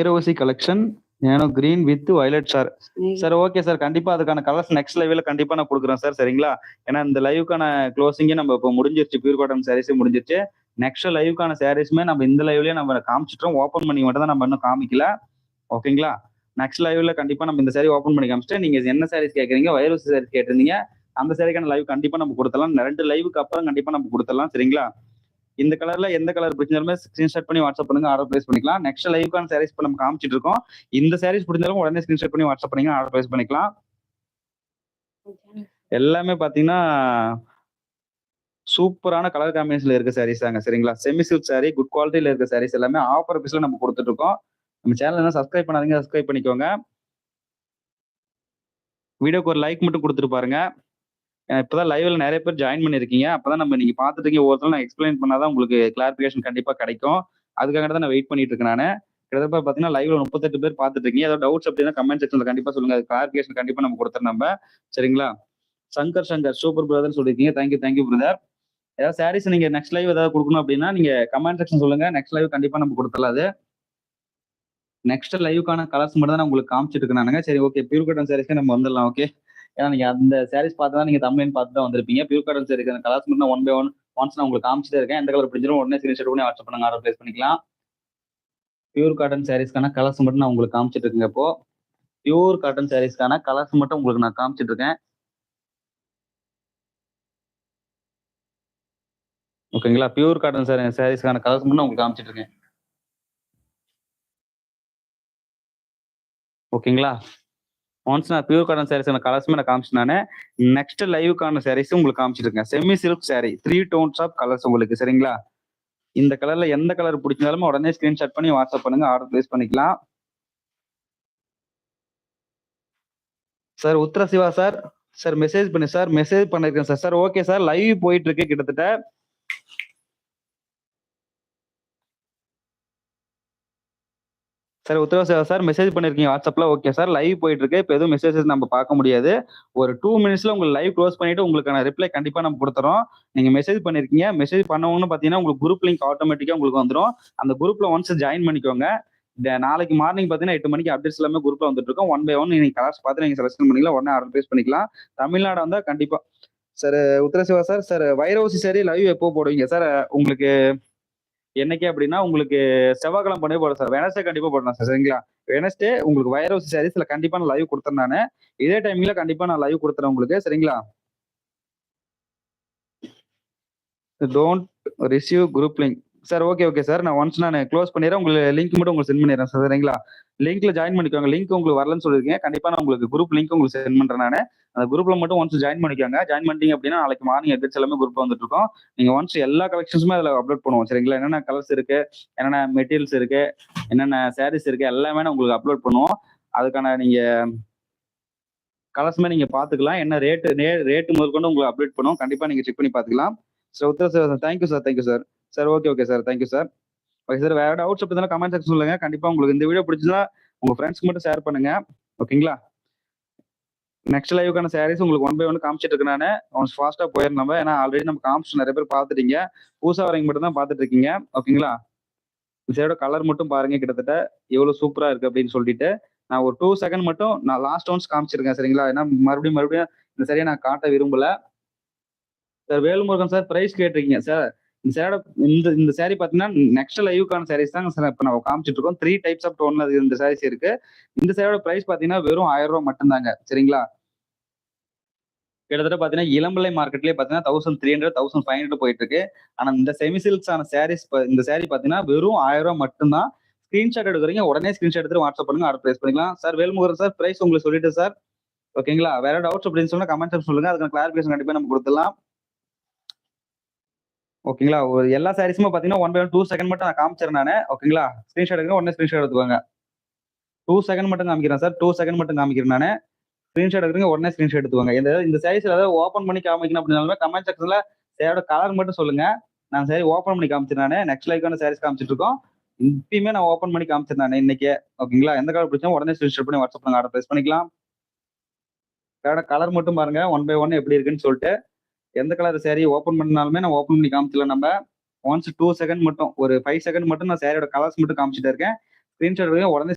ஐரோசி collection ஏனோ green with violet sir. Sir okay sir. கண்டிப்பா அதுக்கான கலர்ஸ் நெக்ஸ்ட் லைவ்ல கண்டிப்பா நான் கொடுக்குறேன் சார். சரிங்களா? ஏன்னா இந்த லைவுக்கான க்ளோசிங்கே நம்ம இப்போ முடிஞ்சிருச்சு. பியூர் காட்டன் சாரீஸே முடிஞ்சிருச்சு. நெக்ஸ்ட் லைவுக்கான சாரீஸ்மே நம்ம இந்த லைவ்லயே நம்ம காமிச்சிட்டோம். ஓப்பன் பண்ணி மட்டும் தான் நம்ம இன்னும் காமிக்கல. ஓகேங்களா? நெக்ஸ்ட் லைவ்ல கண்டிப்பா நம்ம இந்த சாரி ஓப்பன் பண்ணி காமிச்சிட்டு நீங்க என்ன சாரீஸ் கேட்குறீங்க, வைரோசி சாரீஸ் கேட்டிருந்தீங்க. அந்த சாரிக்கான லைவ் கண்டிப்பா நம்ம கொடுத்துடலாம். 2 லைவுக்கு அப்புறம் கண்டிப்பா நம்ம கொடுத்துடலாம். சரிங்களா? இந்த கலர்ல எந்த கலர் பிடிச்சாலுமே ஸ்கிரீன்ஷாட் பண்ணி வாட்ஸ்அப் பண்ணுங்க, ஆர்டர் பிளேஸ் பண்ணிக்கலாம். நெக்ஸ்ட் லைவ்க்கான சாரீஸ் இப்போ நம்ம காமிச்சிட்டு இருக்கோம். இந்த சாரீஸ் பிடிச்சாலும் உடனே ஸ்கிரீன்ஷாட் பண்ணி வாட்ஸ்அப் பண்ணீங்க, ஆர்டர் பிளேஸ் பண்ணிக்கலாம். எல்லாமே பாத்தீங்கன்னா சூப்பரான கலர் காம்பினேஷன்ல இருக்க சாரீஸ் தாங்க. சரிங்களா? செமி சில்க் சாரி, குட் குவாலிட்டியில இருக்க சாரீஸ் எல்லாமே ஆஃபர் பீஸ்ல நம்ம கொடுத்துட்டு இருக்கோம். நம்ம சேனல் என்ன சப்ஸ்கிரைப் பண்ணாதீங்க, சப்ஸ்கிரைப் பண்ணிக்கோங்க. வீடியோக்கு ஒரு லைக் மட்டும் கொடுத்துட்டு பாருங்க. இப்பதான் லைவ்ல நிறைய பேர் ஜாயின் பண்ணிருக்கீங்க. அப்பதான் நீங்க பாத்துட்டு இருக்கீங்க. ஒவ்வொருத்தரும் நான் எக்ஸ்பிளைன் பண்ணாதான் உங்களுக்கு கிளாரிபிகேஷன் கண்டிப்பா கிடைக்கும். அதுக்காக தான் நான் வெயிட் பண்ணிட்டு இருக்கேன் நானு. கிட்டத்தட்ட பாத்தீங்கன்னா லைவ்ல 38 பேர் பாத்துட்டு இருக்கீங்க. ஏதாவது டவுட்ஸ் அப்படின்னா கமெண்ட் செக்ஷன்ல கண்டிப்பா சொல்லுங்க. அது கிளாரிபிகேஷன் கண்டிப்பா நம்ம கொடுத்துறோம் நம்ம. சரிங்களா? சங்கர் சூப்பர் பிரதர் சொல்லிருக்கீங்க. Thank you brother. ஏதாவது சாரீஸ் நீங்க நெக்ஸ்ட் லைவ் ஏதாவது கொடுக்கணும் அப்படின்னா நீங்க கமெண்ட் செக்ஷன் சொல்லுங்க. நெக்ஸ்ட் லைவ் கண்டிப்பா நம்ம கொடுத்துடலாம். அது நெக்ஸ்ட் லைவுக்கான கலர்ஸ் மட்டும் தான் நான் உங்களுக்கு காமிச்சிட்டு இருக்கேன் நானுங்க. சரி ஓகே. பியூர் காட்டன் சாரீஸ்க்கு நம்ம வந்துடலாம். ஓகே. ஏன்னா நீங்க அந்த சாரீஸ் பார்த்து தான் நீங்க தமிழ் பார்த்து தான் வந்திருப்பீங்க. பியூர் காட்டன் சாரீஸ் கலர்ஸ் மட்டும் ஒன் பை ஒன் ஒன்ஸ் நான் உங்களுக்கு காமிச்சிட்டே இருக்கேன். எந்த கலர் பிடிச்சிரும் உடனே ஸ்கிரீன்ஷாட் பண்ணி வாட்ஸ்அப் பண்ணுங்க, ஆர்டர் பிளேஸ் பண்ணிக்கலாம். பியூர் காட்டன் சாரீஸ்க்கான கலர்ஸ் மட்டும் நான் உங்களுக்கு காமிச்சிட்டு இருக்கேன். இப்போ பியூர் காட்டன் சாரீஸ்க்கான கலர்ஸ் மட்டும் உங்களுக்கு நான் காமிச்சிட்டு இருக்கேன். ஓகேங்களா? பியூர் காட்டன் சாரீஸ்க்கான கலர்ஸ் மட்டும் நான் உங்களுக்கு காமிச்சிட்டு இருக்கேன். ஓகேங்களா? ஒன்ஸ் நான் பியூர் காட்டன் சாரீஸ்க்கான கலர்ஸுமே நான் காமிச்சினானே நெக்ஸ்ட் லைவுக்கான சாரீஸ் உங்களுக்கு காமிச்சிருக்கேன். Semi silk sari 3 tones of colours உங்களுக்கு. சரிங்களா? இந்த கலர்ல எந்த கலர் பிடிச்சாலும் உடனே ஸ்கிரீன்ஷாட் பண்ணி வாட்ஸ்அப் பண்ணுங்க, ஆர்டர் பிளேஸ் பண்ணிக்கலாம். சார் உத்தர சிவா சார். சார் மெசேஜ் பண்ணி சார் மெசேஜ் பண்ணிருக்கேன் sir. Sir okay sir. Live போயிட்டு இருக்கு கிட்டத்தட்ட. சார் உத்தரவு சார் மெசேஜ் பண்ணிருக்கீங்க வாட்ஸ்அப்ல. Okay sir. லைவ் போயிட்டு இருக்கு. இப்போ எதுவும் மெசேஜஸ் நம்ம பார்க்க முடியாது. ஒரு 2 மினிட்ஸ்ல உங்களுக்கு லைவ் க்ளோஸ் பண்ணிட்டு உங்களுக்கான ரிப்ளை கண்டிப்பா நம்ம கொடுத்துறோம். நீங்க மெசேஜ் பண்ணிருக்கீங்க. மெசேஜ் பண்ணவொன்னு பாத்தீங்கன்னா உங்களுக்கு குரூப் லிங்க் ஆட்டோமேட்டிக்கா உங்களுக்கு வந்துடும். அந்த குரூப்ல ஒன்ஸ் ஜாயின் பண்ணிக்கோங்க. நாளைக்கு மார்னிங் பாத்தீங்கன்னா 8 மணிக்கு அப்டேட்ஸ் எல்லாமே குரூப்ல வந்துட்டு இருக்கும். ஒன் பை ஒன் நீங்க கலர்ஸ் பார்த்து நீங்க செலக்ஷன் பண்ணிக்கலாம். உடனே ஆர்டர் பிளேஸ் பண்ணிக்கலாம். தமிழ்நாடு வந்தா கண்டிப்பா சார் உத்தரசிவா சார். சார் வைரோசி சரி லைவ் எப்போ போடுவீங்க சார்? உங்களுக்கு என்னைக்கு அப்படின்னா உங்களுக்கு செவ்வாய்க்கிழமை பண்ணி போடுறேன் சார். வெனஸ்டே கண்டிப்பா போடலாம் சார். சரிங்களா? வெனஸ்டே உங்களுக்கு வைரோசி சாரீஸ்ல கண்டிப்பா நான் லைவ் கொடுத்துறேன் நானு. இதே டைம்ல கண்டிப்பா நான் லைவ் கொடுத்துறேன் உங்களுக்கு. சரிங்களா? Don't receive group link sir. Okay sir. நான் ஒன்ஸ் நான் க்ளோஸ் பண்ணிடுறேன். உங்களுக்கு லிங்க் மட்டும் உங்களுக்கு சென்ட் பண்ணிடுறேன் சார். சரிங்களா? லிங்க்ல ஜாயின் பண்ணிக்கோங்க. லிங்க் உங்களுக்கு வரலன்னு சொல்லிருக்கீங்க. கண்டிப்பா நான் உங்களுக்கு குரூப் லிங்க் உங்களுக்கு சென்ட் பண்றேன் நானு. அந்த குரூப்ல மட்டும் ஒன்ஸ் ஜாயின் பண்ணிக்கோங்க. ஜாயின் பண்ணிட்டீங்க அப்படின்னா நாளைக்கு மார்னிங் அப்டேட்ஸ் எல்லாமே குரூப்ல வந்துட்டு இருக்கோம். நீங்க ஒன்ஸ் எல்லா கலெக்ஷன்ஸுமே அதுல அப்லோட் பண்ணுவோம். சரிங்களா? என்னென்ன கலர்ஸ் இருக்கு, என்னென்ன மெட்டீரியல்ஸ் இருக்கு, என்னென்ன சாரீஸ் இருக்கு எல்லாமே நான் உங்களுக்கு அப்லோட் பண்ணுவோம். அதுக்கான நீங்க கலர்ஸுமே நீங்க பாத்துக்கலாம். என்ன ரேட்டு முதற்கொண்டு உங்களுக்கு அப்டேட் பண்ணுவோம். கண்டிப்பா நீங்க செக் பண்ணி பாத்துக்கலாம். சார் உத்தர sir. Thank you sir. Sir okay sir. Thank you sir. Okay sir. வேற டவுட்ஸ் இருந்தாலும் கமெண்ட் செக்ஷன் சொல்லுங்க. கண்டிப்பா உங்களுக்கு இந்த வீடியோ பிடிச்சதா உங்க ஃப்ரெண்ட்ஸ்க்கு மட்டும் ஷேர் பண்ணுங்க. ஓகேங்களா? நெக்ஸ்ட் லைவுக்கான சாரீஸ் உங்களுக்கு ஒன் பை ஒன் காமிச்சிட்டு இருக்கேன் நானு. கொஞ்சம் ஃபாஸ்டா போயிடணும். ஏன்னா ஆல்ரெடி நம்ம காமிச்சு நிறைய பேர் பாத்துட்டீங்க. புதுசா வரவங்க மட்டும் தான் பாத்துட்டு இருக்கீங்க. ஓகேங்களா? இந்த சைடோட கலர் மட்டும் பாருங்க. கிட்டத்தட்ட எவ்வளவு சூப்பரா இருக்கு அப்படின்னு சொல்லிட்டு நான் ஒரு 2 செகண்ட் மட்டும் நான் லாஸ்ட் ஒன்ஸ் காமிச்சிருக்கேன். சரிங்களா? ஏன்னா மறுபடியும் இந்த சரியா நான் காட்ட விரும்பல. சார் வேலுமுருகன் சார் பிரைஸ் கேட்டிருக்கீங்க சார். இந்த சேரோட இந்த சாரி பாத்தீங்கன்னா நெக்ஸ்ட் லைவுக்கான சாரீஸ் தாங்க சார் இப்ப நம்ம காமிச்சிட்டு இருக்கோம். 3 டைப்ஸ் ஆஃப் டோன்ல இந்த சாரீஸ் இருக்கு. இந்த சாரியோட பிரைஸ் பாத்தீங்கன்னா வெறும் ரூ. 1000 மட்டும்தாங்க. சரிங்களா? கிட்டத்தட்ட பாத்தீங்கன்னா இளம்பிள்ளை மார்க்கெட்லயே பாத்தீங்கன்னா 1300 1500 போயிட்டு இருக்கு. ஆனா இந்த செமி சில்க்ஸான சாரீஸ் இந்த சாரி பாத்தீங்கன்னா வெறும் ரூ. 1000 மட்டும்தான். ஸ்கிரீன்ஷாட் எடுக்கிறீங்க உடனே ஸ்கிரீன்ஷாட் எடுத்து வாட்ஸ்அப் பண்ணுங்க, ஆர்டர் பிளேஸ் பண்ணிக்கலாம். சார் வேல்முருகன் சார் பிரைஸ் உங்களுக்கு சொல்லிட்டு சார். ஓகேங்களா? வேற டவுட்ஸ் அப்படின்னு சொன்னா கமெண்ட் சொல்லுங்க. அதுக்கான கிளாரிபிகேஷன் கண்டிப்பா நம்ம கொடுத்துடலாம். ஓகேங்களா? ஒரு எல்லா சாரீஸுமே பாத்தீங்கன்னா ஒன் பை ஒன் 2 செகண்ட் மட்டும் நான் காமிச்சிடுறேன் நானு. ஓகேங்களா? ஸ்கிரீன்ஷாட் எடுங்க உடனே ஸ்கிரீன்ஷாட் எடுத்துக்கோங்க. 2 செகண்ட் மட்டும் காமிக்கிறேன் சார். 2 செகண்ட் மட்டும் காமிக்கிறேன் நானு. ஸ்கிரீன்ஷாட் எடுக்கிறீங்க உடனே ஸ்கிரீன்ஷாட் எடுத்துக்கோங்க. இந்த சாரீஸ் ஏதாவது ஓப்பன் பண்ணி காமிக்கணும் அப்படின்னாலுமே கமெண்ட் செக்ஷன்ல சேரோட கலர் மட்டும் சொல்லுங்க. நான் சரி ஓப்பன் பண்ணி காமிச்சிருந்தேன் நானு. நெக்ஸ்ட் லைக்கான சாரீஸ் காமிச்சிட்டு இருக்கோம். இப்பயுமே நான் ஓப்பன் பண்ணி காமிச்சிருந்தேன் நானு இன்னைக்கே. ஓகேங்களா? எந்த கலர் பிடிச்சாலும் உடனே ஸ்கிரீன்ஷாட் பண்ணி வாட்ஸ்அப் பண்ணுங்க, ஆர்டர் பிளேஸ் பண்ணிக்கலாம். சேரோட கலர் மட்டும் பாருங்க ஒன் பை ஒன் எப்படி இருக்குன்னு சொல்லிட்டு. எந்த கலர் சாரி ஓப்பன் பண்ணாலுமே நான் ஓப்பன் பண்ணி காமிச்சிடலாம் நம்ம. ஒன்ஸ் 2 செகண்ட் மட்டும் ஒரு 5 செகண்ட் மட்டும் நான் சாரியோட கலர்ஸ் மட்டும் காமிச்சிட்டு இருக்கேன். ஸ்கிரீன்ஷாட் எடுங்க. உடனே